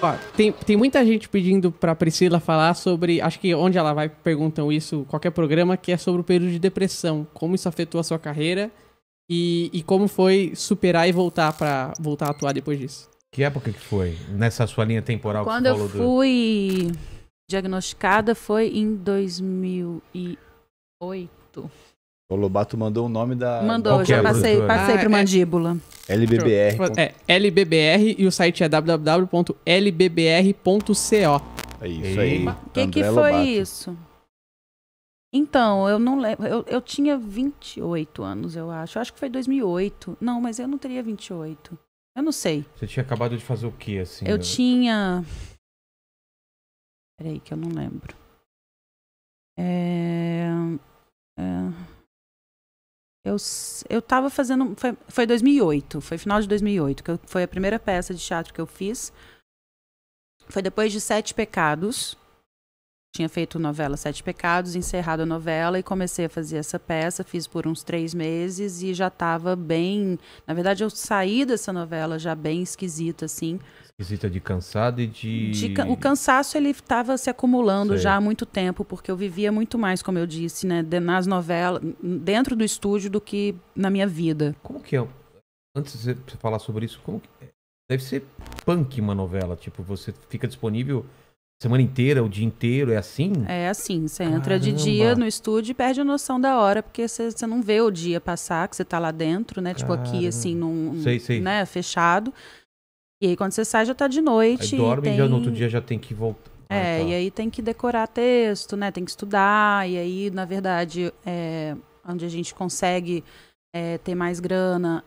Ó, tem muita gente pedindo pra Priscila falar sobre, acho que onde ela vai perguntam isso, qualquer programa, que é sobre o período de depressão, como isso afetou a sua carreira e como foi superar e voltar a atuar depois disso. Que época que foi? Nessa sua linha temporal Quando que você eu falou fui diagnosticada foi em 2008. O Lobato mandou o nome da... Mandou, já passei pro Mandíbula. LBBR. É LBBR e o site é www.lbbr.co. É isso aí. O que foi isso? Então, eu não lembro. Eu tinha 28 anos, eu acho. Eu acho que foi 2008. Não, mas eu não teria 28. Eu não sei. Você tinha acabado de fazer o quê, assim? Eu tinha... Peraí, que eu não lembro. Eu tava fazendo... Foi 2008. Foi final de 2008. Foi a primeira peça de teatro que eu fiz. Foi depois de 7 Pecados. Tinha feito novela 7 Pecados, encerrado a novela e comecei a fazer essa peça. Fiz por uns 3 meses e já estava bem... Na verdade, eu saí dessa novela já bem esquisita, assim. Esquisita de cansado e de... O cansaço, ele estava se acumulando Sei. já há muito tempo, porque eu vivia muito mais, como eu disse, né, nas novelas, dentro do estúdio do que na minha vida. Como que é? Antes de você falar sobre isso, como que... Deve ser punk uma novela, tipo, você fica disponível... Semana inteira, o dia inteiro, é assim? É assim, você entra de dia no estúdio e perde a noção da hora, porque você não vê o dia passar, que você tá lá dentro, né? Tipo aqui, assim, sei. Né, fechado. E aí quando você sai já tá de noite. Aí dorme e já no outro dia já tem que voltar. E aí tem que decorar texto, né? Tem que estudar, e aí, na verdade, onde a gente consegue ter mais grana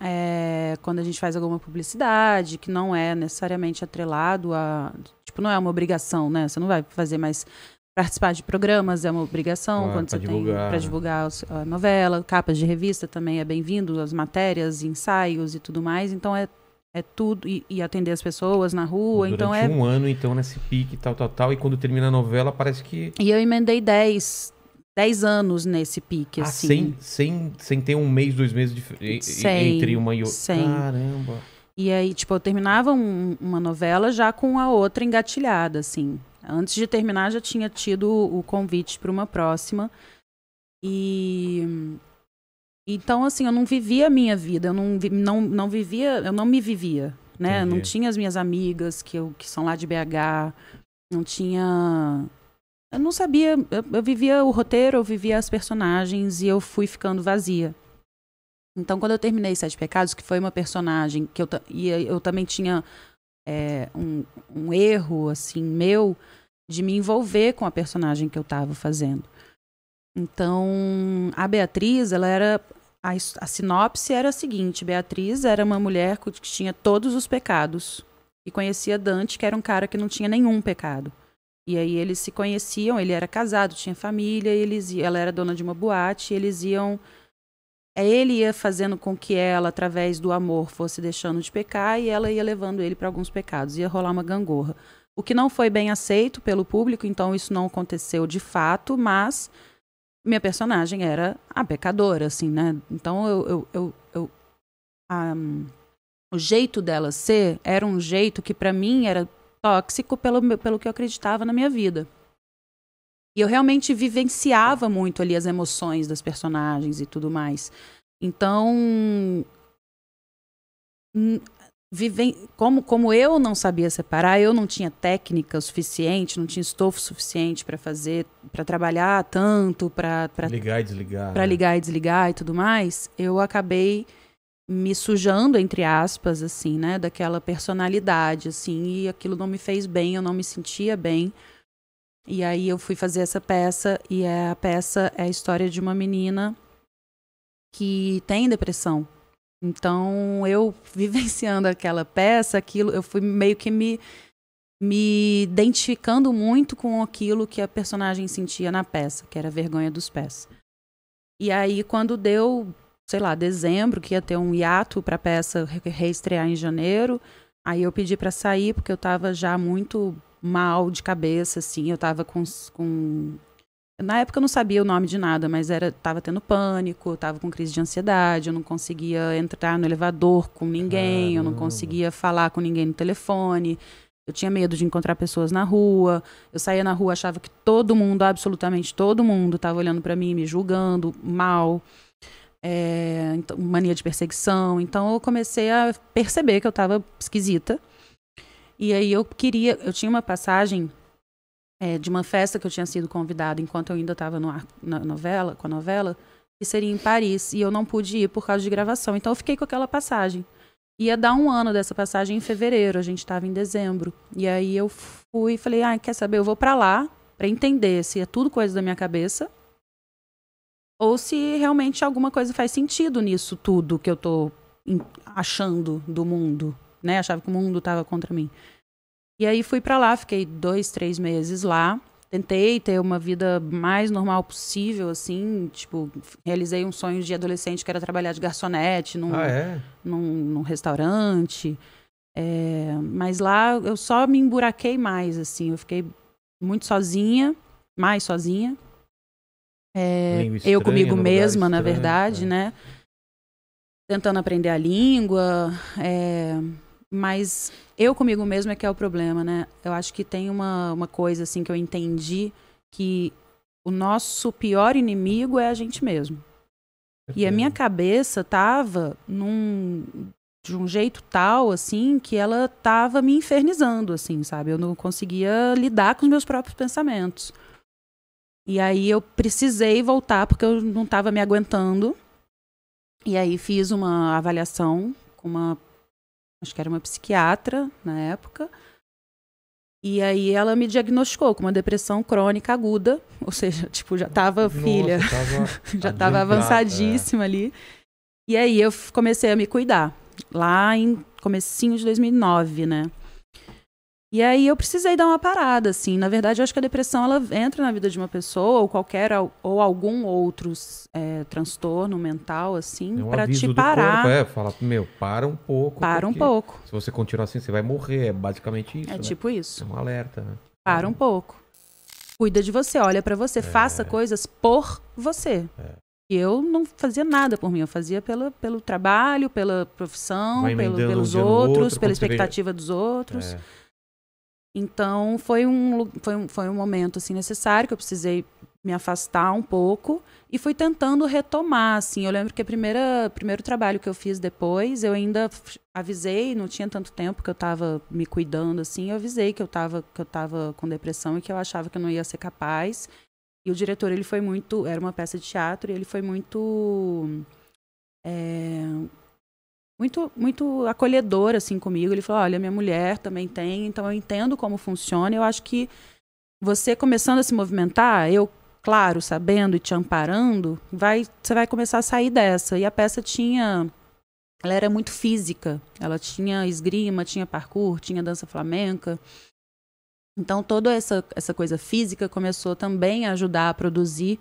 quando a gente faz alguma publicidade, que não é necessariamente atrelado a... Tipo, não é uma obrigação, né? Você não vai fazer mais... Participar de programas é uma obrigação, quando você tem para divulgar a novela. Capas de revista também é bem-vindo, as matérias, ensaios e tudo mais. Então, é tudo... E atender as pessoas na rua. Durante então um ano, então, nesse pique, tal. E quando termina a novela, parece que... E eu emendei 10 anos nesse pique, assim. Sem ter um mês, 2 meses entre uma e outra. Caramba! E aí, tipo, eu terminava uma novela já com a outra engatilhada, assim. Antes de terminar, já tinha tido o convite para uma próxima. Então, assim, eu não vivia a minha vida. Eu não me vivia, né? Entendi. Não tinha as minhas amigas que são lá de BH. Não tinha... Eu não sabia... Eu vivia o roteiro, eu vivia as personagens e eu fui ficando vazia. Então, quando eu terminei 7 Pecados, que foi uma personagem que eu também tinha um erro, assim, meu, de me envolver com a personagem que eu estava fazendo. Então, a Beatriz, ela era... A sinopse era a seguinte: Beatriz era uma mulher que tinha todos os pecados e conhecia Dante, que era um cara que não tinha nenhum pecado. E aí eles se conheciam, ele era casado, tinha família, ela era dona de uma boate, e eles iam... Ele ia fazendo com que ela, através do amor, fosse deixando de pecar e ela ia levando ele para alguns pecados. Ia rolar uma gangorra. O que não foi bem aceito pelo público, então isso não aconteceu de fato, mas minha personagem era a pecadora, assim, né? Então o jeito dela ser era um jeito que para mim era tóxico pelo que eu acreditava na minha vida. E eu realmente vivenciava muito ali as emoções das personagens e tudo mais. Então, como eu não sabia separar, eu não tinha técnica suficiente, não tinha estofo suficiente para trabalhar tanto, para ligar e desligar. Para ligar e desligar e tudo mais, eu acabei me sujando, entre aspas, assim, né, daquela personalidade, assim, e aquilo não me fez bem, eu não me sentia bem. E aí eu fui fazer essa peça, e a peça é a história de uma menina que tem depressão. Então, eu vivenciando aquela peça, eu fui meio que me identificando muito com aquilo que a personagem sentia na peça, que era a vergonha dos pés. E aí, quando deu, sei lá, dezembro, que ia ter um hiato para a peça reestrear em janeiro, aí eu pedi para sair, porque eu estava já muito mal de cabeça, assim, eu tava com... Na época eu não sabia o nome de nada, mas tava tendo pânico, tava com crise de ansiedade, eu não conseguia entrar no elevador com ninguém, eu não conseguia falar com ninguém no telefone, Eu tinha medo de encontrar pessoas na rua. Eu saía na rua, achava que todo mundo, absolutamente todo mundo, estava olhando para mim, me julgando mal. Então, mania de perseguição. Então eu comecei a perceber que eu estava esquisita. E aí eu tinha uma passagem de uma festa que eu tinha sido convidada enquanto eu ainda estava com a novela, que seria em Paris. E eu não pude ir por causa de gravação. Então eu fiquei com aquela passagem. Ia dar 1 ano dessa passagem em fevereiro, a gente estava em dezembro. E aí eu fui e falei, quer saber, eu vou para lá para entender se é tudo coisa da minha cabeça ou se realmente alguma coisa faz sentido nisso tudo que eu tô achando do mundo, né? Achava que o mundo estava contra mim. E aí fui para lá, fiquei 2, 3 meses lá. Tentei ter uma vida mais normal possível, assim, tipo, realizei um sonho de adolescente que era trabalhar de garçonete num restaurante. Mas lá eu só me emburaquei mais, assim, eu fiquei muito sozinha, mais sozinha. Eu comigo mesma, na verdade, né? Tentando aprender a língua, mas eu comigo mesma é que é o problema, né? Eu acho que tem uma coisa, assim, que eu entendi, que o nosso pior inimigo é a gente mesmo. E a minha cabeça tava de um jeito tal, assim, que ela tava me infernizando, assim, sabe? Eu não conseguia lidar com os meus próprios pensamentos. E aí eu precisei voltar, porque eu não tava me aguentando. E aí fiz uma avaliação com acho que era uma psiquiatra na época. E aí ela me diagnosticou com uma depressão crônica aguda. Ou seja, tipo, já tava, já tava avançadíssima ali. E aí eu comecei a me cuidar. Lá em comecinho de 2009, né? E aí eu precisei dar uma parada, assim. Na verdade, eu acho que a depressão, ela entra na vida de uma pessoa, ou algum outro transtorno mental, assim, pra te parar. Corpo, fala, para um pouco. Para um pouco. Se você continuar assim, você vai morrer. É basicamente isso, né? Tipo isso. É um alerta, né? Para um pouco. Cuida de você, olha pra você, faça coisas por você. E eu não fazia nada por mim, eu fazia pelo trabalho, pela profissão, pelos outros, pela expectativa dos outros. Então, foi um momento, assim, necessário, que eu precisei me afastar um pouco e fui tentando retomar, assim. Eu lembro que o primeiro trabalho que eu fiz depois, eu ainda avisei, não tinha tanto tempo que eu estava me cuidando, assim, eu avisei que eu tava com depressão e que eu achava que eu não ia ser capaz. E o diretor, ele foi muito... Era uma peça de teatro e ele foi muito acolhedor, assim, comigo. Ele falou, olha, minha mulher também tem, então eu entendo como funciona. Eu acho que você começando a se movimentar, eu, claro, sabendo e te amparando, você vai começar a sair dessa. E a peça ela era muito física. Ela tinha esgrima, tinha parkour, tinha dança flamenca. Então, toda essa coisa física começou também a ajudar a produzir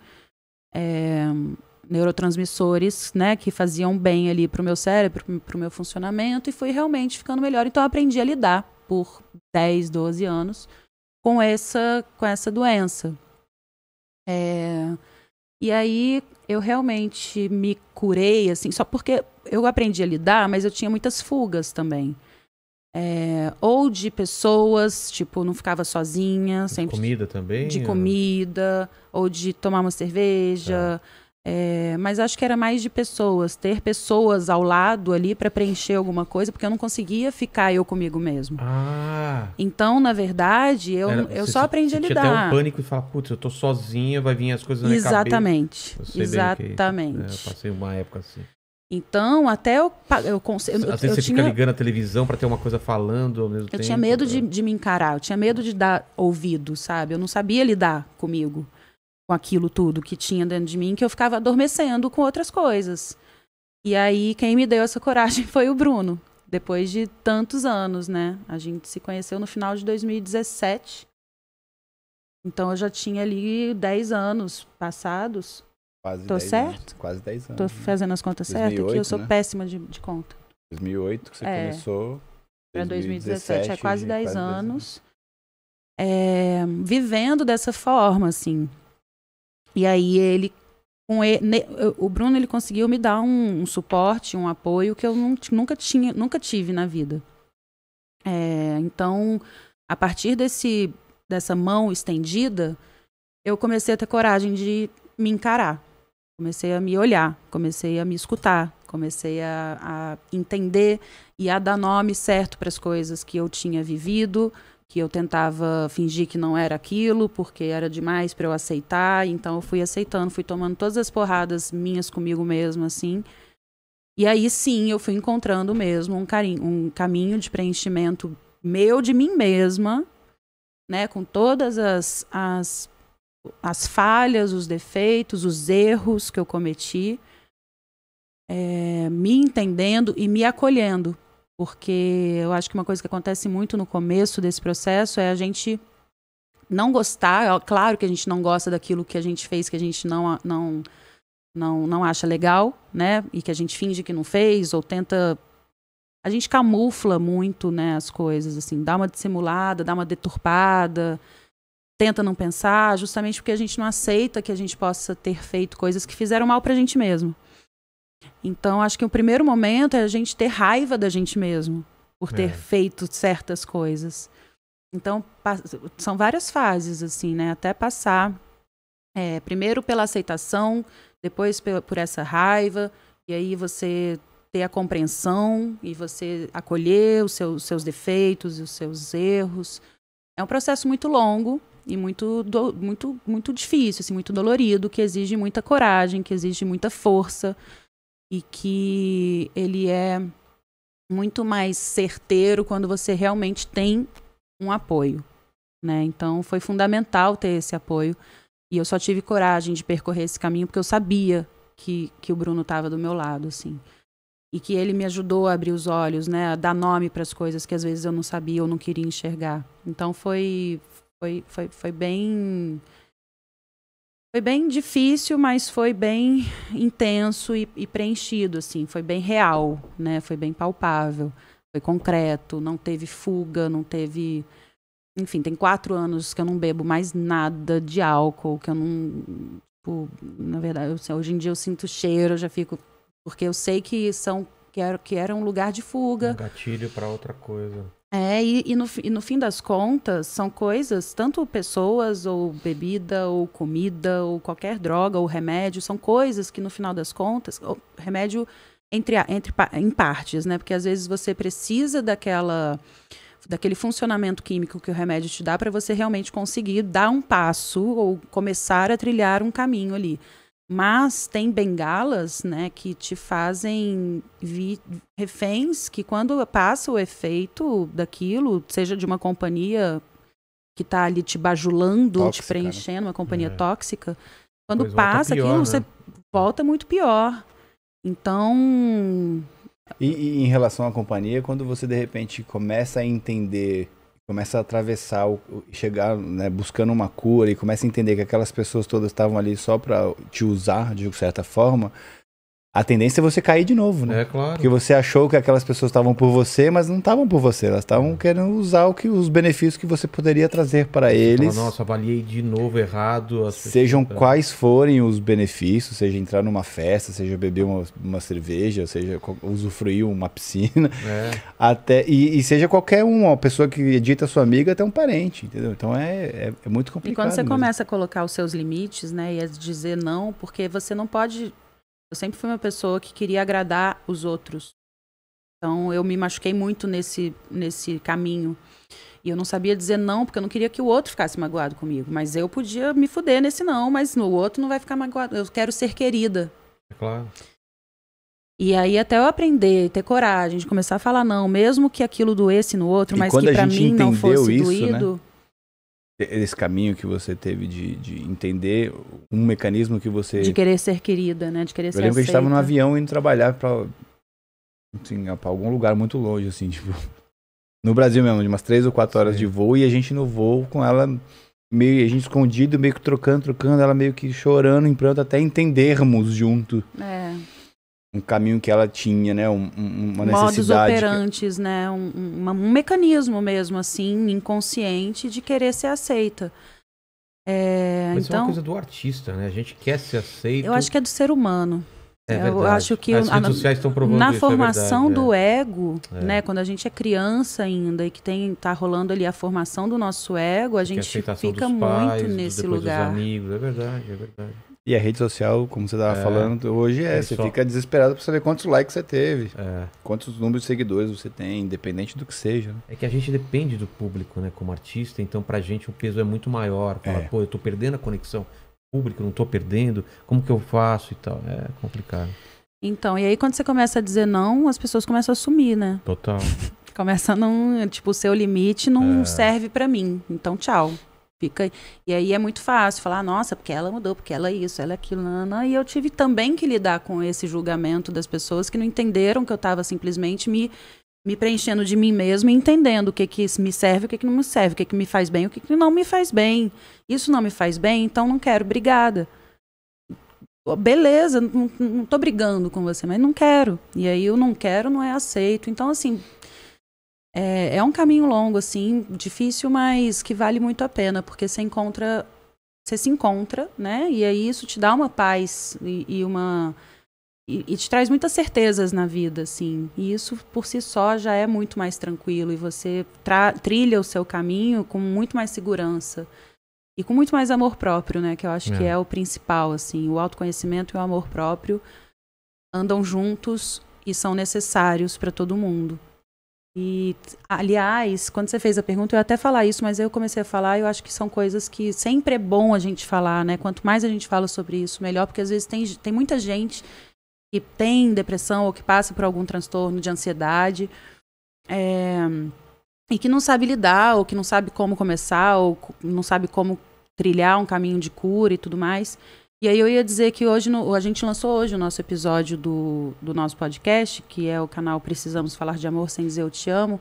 neurotransmissores, né, que faziam bem ali pro meu cérebro, pro meu funcionamento, e fui realmente ficando melhor. Então, eu aprendi a lidar por 10, 12 anos com essa doença. E aí, eu realmente me curei, assim, só porque eu aprendi a lidar, mas eu tinha muitas fugas também. Ou de pessoas, tipo, não ficava sozinha. Sempre comida também? De comida, ou de tomar uma cerveja. Mas acho que era mais de pessoas. Ter pessoas ao lado ali para preencher alguma coisa, porque eu não conseguia ficar eu comigo mesmo. Então, na verdade, eu só aprendi a lidar. Tinha até um pânico e falar, putz, eu tô sozinha, vai vir as coisas na minha cabeça. Exatamente. Eu passei uma época assim. Então, até eu às vezes você fica ligando a televisão pra ter uma coisa falando ao mesmo tempo. Eu tinha medo de me encarar, eu tinha medo de dar ouvido, sabe? Eu não sabia lidar comigo, com aquilo tudo que tinha dentro de mim, que eu ficava adormecendo com outras coisas. E aí, quem me deu essa coragem foi o Bruno, depois de tantos anos, né? A gente se conheceu no final de 2017. Então, eu já tinha ali 10 anos passados. Quase Tô 10 certo? anos, quase 10 anos. Tô fazendo as contas 2008, certas aqui, eu sou né? péssima de conta. 2008 que você começou. Para 2017, quase 10 anos. Vivendo dessa forma, assim. E aí o Bruno, ele conseguiu me dar um suporte, um apoio que eu nunca tive na vida. Então, A partir dessa mão estendida, eu comecei a ter coragem de me encarar. Comecei a me olhar, comecei a me escutar, comecei a entender e a dar nome certo para as coisas que eu tinha vivido, que eu tentava fingir que não era aquilo, porque era demais para eu aceitar. Então eu fui aceitando, fui tomando todas as porradas minhas comigo mesma, assim. E aí sim eu fui encontrando mesmo um caminho de preenchimento meu de mim mesma, né, com todas as falhas, os defeitos, os erros que eu cometi, me entendendo e me acolhendo. Porque eu acho que uma coisa que acontece muito no começo desse processo é a gente não gostar. Claro que a gente não gosta daquilo que a gente fez, que a gente não acha legal, né? E que a gente finge que não fez, ou tenta... A gente camufla muito, né, as coisas, assim, dá uma dissimulada, dá uma deturpada, tenta não pensar, justamente porque a gente não aceita que a gente possa ter feito coisas que fizeram mal pra gente mesmo. Então, acho que o primeiro momento é a gente ter raiva da gente mesmo, por ter feito certas coisas. Então, são várias fases, assim, né, até passar, primeiro pela aceitação, depois por essa raiva, e aí você ter a compreensão e você acolher os seus defeitos e os seus erros. É um processo muito longo e muito difícil, assim, muito dolorido, que exige muita coragem, que exige muita força e que ele é muito mais certeiro quando você realmente tem um apoio, né? Então foi fundamental ter esse apoio e eu só tive coragem de percorrer esse caminho porque eu sabia que o Bruno estava do meu lado, assim. E que ele me ajudou a abrir os olhos, né, a dar nome para as coisas que às vezes eu não sabia ou não queria enxergar. Então foi bem difícil, mas foi bem intenso e preenchido, assim. Foi bem real, né? Foi bem palpável, foi concreto, não teve fuga, não teve... Enfim, tem 4 anos que eu não bebo mais nada de álcool, que eu não... Tipo, na verdade, hoje em dia eu sinto cheiro, eu já fico... Porque eu sei que era um lugar de fuga. Um gatilho para outra coisa. E no fim das contas, são coisas, tanto pessoas, ou bebida, ou comida, ou qualquer droga, ou remédio, são coisas que no final das contas, remédio em partes, né? Porque às vezes você precisa daquele funcionamento químico que o remédio te dá para você realmente conseguir dar um passo ou começar a trilhar um caminho ali. Mas tem bengalas, né, que te fazem reféns que quando passa o efeito daquilo, seja de uma companhia que está ali te bajulando, tóxica, te preenchendo, uma companhia tóxica, quando passa pior, aquilo, né? Você volta muito pior. Então... E em relação à companhia, quando você de repente começa a entender... Começa a atravessar, chegar, né, buscando uma cura e começa a entender que aquelas pessoas todas estavam ali só para te usar de certa forma, a tendência é você cair de novo, né? É, claro. Porque você achou que aquelas pessoas estavam por você, mas não estavam por você. Elas estavam querendo usar os benefícios que você poderia trazer para eles. Fala, nossa, avaliei de novo errado. Sejam quais forem os benefícios, seja entrar numa festa, seja beber uma cerveja, seja usufruir uma piscina. E seja qualquer uma pessoa que edita sua amiga até um parente, entendeu? Então é muito complicado. E quando você mesmo. começa a colocar os seus limites, né, e a dizer não, porque você não pode... Eu sempre fui uma pessoa que queria agradar os outros. Então, eu me machuquei muito nesse caminho. E eu não sabia dizer não, porque eu não queria que o outro ficasse magoado comigo. Mas eu podia me fuder nesse não, mas no outro não vai ficar magoado. Eu quero ser querida. É claro. E aí, até eu aprender, ter coragem de começar a falar não, mesmo que aquilo doesse no outro, mas que pra mim não fosse doído... Né? Esse caminho que você teve de entender um mecanismo que você... De querer ser querida, né? De querer ser aceita. Eu lembro que a gente estava no avião indo trabalhar para algum lugar muito longe, assim, tipo... No Brasil mesmo, de umas 3 ou 4 horas de voo, e a gente no voo com ela, a gente escondido, meio que trocando, ela meio que chorando, em pranto, até entendermos junto. Um caminho que ela tinha, né? Uma necessidade. Modus operantes, né? Um mecanismo mesmo, assim, inconsciente de querer ser aceita. Mas então, é uma coisa do artista, né? A gente quer ser aceito. Eu acho que é do ser humano. Eu acho que as redes sociais estão provando na isso, formação verdade, do ego, né, quando a gente é criança ainda e que tá rolando ali a formação do nosso ego, a gente fica muito nesse lugar. Dos amigos, é verdade. E a rede social, como você estava falando, hoje você fica desesperado para saber quantos likes você teve, quantos números de seguidores você tem, independente do que seja. Né? É que a gente depende do público, né, como artista, então pra gente o peso é muito maior. Fala, pô, eu tô perdendo a conexão pública, não tô perdendo, como que eu faço e tal. É complicado. Então, e aí quando você começa a dizer não, as pessoas começam a sumir, né? Total. Começa a não, tipo, o seu limite não serve pra mim, então tchau. Fica, e aí é muito fácil falar, nossa, porque ela mudou, porque ela é isso, ela é aquilo, e eu tive também que lidar com esse julgamento das pessoas que não entenderam que eu estava simplesmente me preenchendo de mim mesma e entendendo o que me serve, o que não me serve, o que me faz bem, o que não me faz bem. Isso não me faz bem, então não quero, obrigada. Beleza, não tô brigando com você, mas não quero. E aí eu não quero, não é aceito. Então, assim, é um caminho longo, assim, difícil, mas que vale muito a pena, porque você se encontra, né? E aí isso te dá uma paz e te traz muitas certezas na vida, assim. E isso, por si só, já é muito mais tranquilo. E você trilha o seu caminho com muito mais segurança. E com muito mais amor próprio, né? Que eu acho que é o principal, assim. O autoconhecimento e o amor próprio andam juntos e são necessários para todo mundo. E, aliás, quando você fez a pergunta, eu ia até falar isso, mas eu comecei a falar, eu acho que são coisas que sempre é bom a gente falar, né? Quanto mais a gente fala sobre isso, melhor, porque às vezes tem muita gente que tem depressão ou que passa por algum transtorno de ansiedade e que não sabe lidar, ou que não sabe como começar, ou não sabe como trilhar um caminho de cura e tudo mais. E aí eu ia dizer que hoje a gente lançou hoje o nosso episódio do nosso podcast, que é o canal Precisamos Falar de Amor Sem Dizer Eu Te Amo,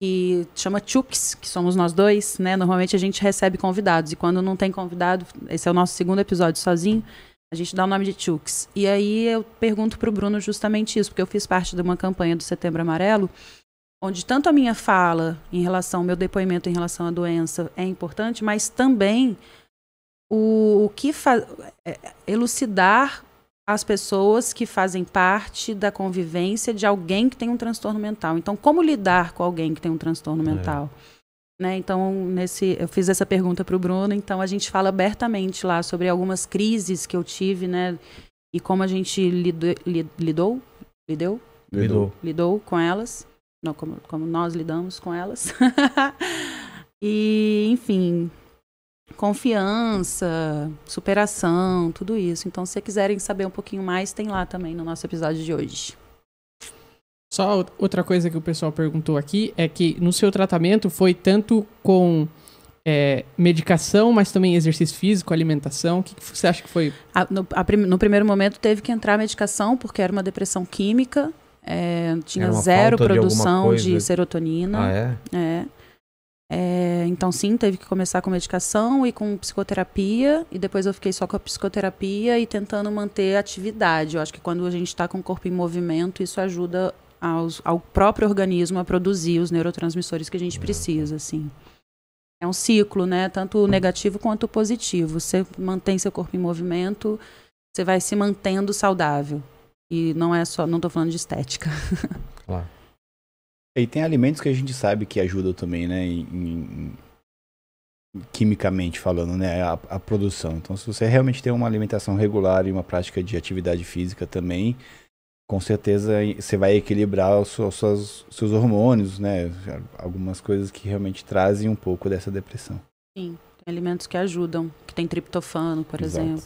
que chama Chuks, que somos nós dois, né? Normalmente a gente recebe convidados, e quando não tem convidado, esse é o nosso segundo episódio sozinho, a gente dá o nome de Chuks. E aí eu pergunto pro Bruno justamente isso, porque eu fiz parte de uma campanha do Setembro Amarelo, onde tanto a minha fala em relação ao meu depoimento em relação à doença é importante, mas também elucidar as pessoas que fazem parte da convivência de alguém que tem um transtorno mental. Então, como lidar com alguém que tem um transtorno mental? Né? Então, eu fiz essa pergunta para o Bruno, então a gente fala abertamente lá sobre algumas crises que eu tive, né? E como a gente lidou com elas, não, como nós lidamos com elas. E, enfim, confiança, superação, tudo isso. Então, se vocês quiserem saber um pouquinho mais, tem lá também no nosso episódio de hoje. Só outra coisa que o pessoal perguntou aqui é que no seu tratamento foi tanto com medicação, mas também exercício físico, alimentação. O que você acha que foi? No primeiro momento teve que entrar a medicação, porque era uma depressão química. Tinha zero produção de serotonina. Então, sim, teve que começar com medicação e com psicoterapia, e depois eu fiquei só com a psicoterapia e tentando manter a atividade. Eu acho que quando a gente está com o corpo em movimento, isso ajuda ao próprio organismo a produzir os neurotransmissores que a gente precisa, assim. É um ciclo, né? Tanto negativo quanto positivo. Você mantém seu corpo em movimento, você vai se mantendo saudável. E não estou falando de estética. Claro. E tem alimentos que a gente sabe que ajudam também, né? Quimicamente falando, né? A produção. Então, se você realmente tem uma alimentação regular e uma prática de atividade física também, com certeza você vai equilibrar os seus hormônios, né? Algumas coisas que realmente trazem um pouco dessa depressão. Sim, tem alimentos que ajudam, que tem triptofano, por exemplo.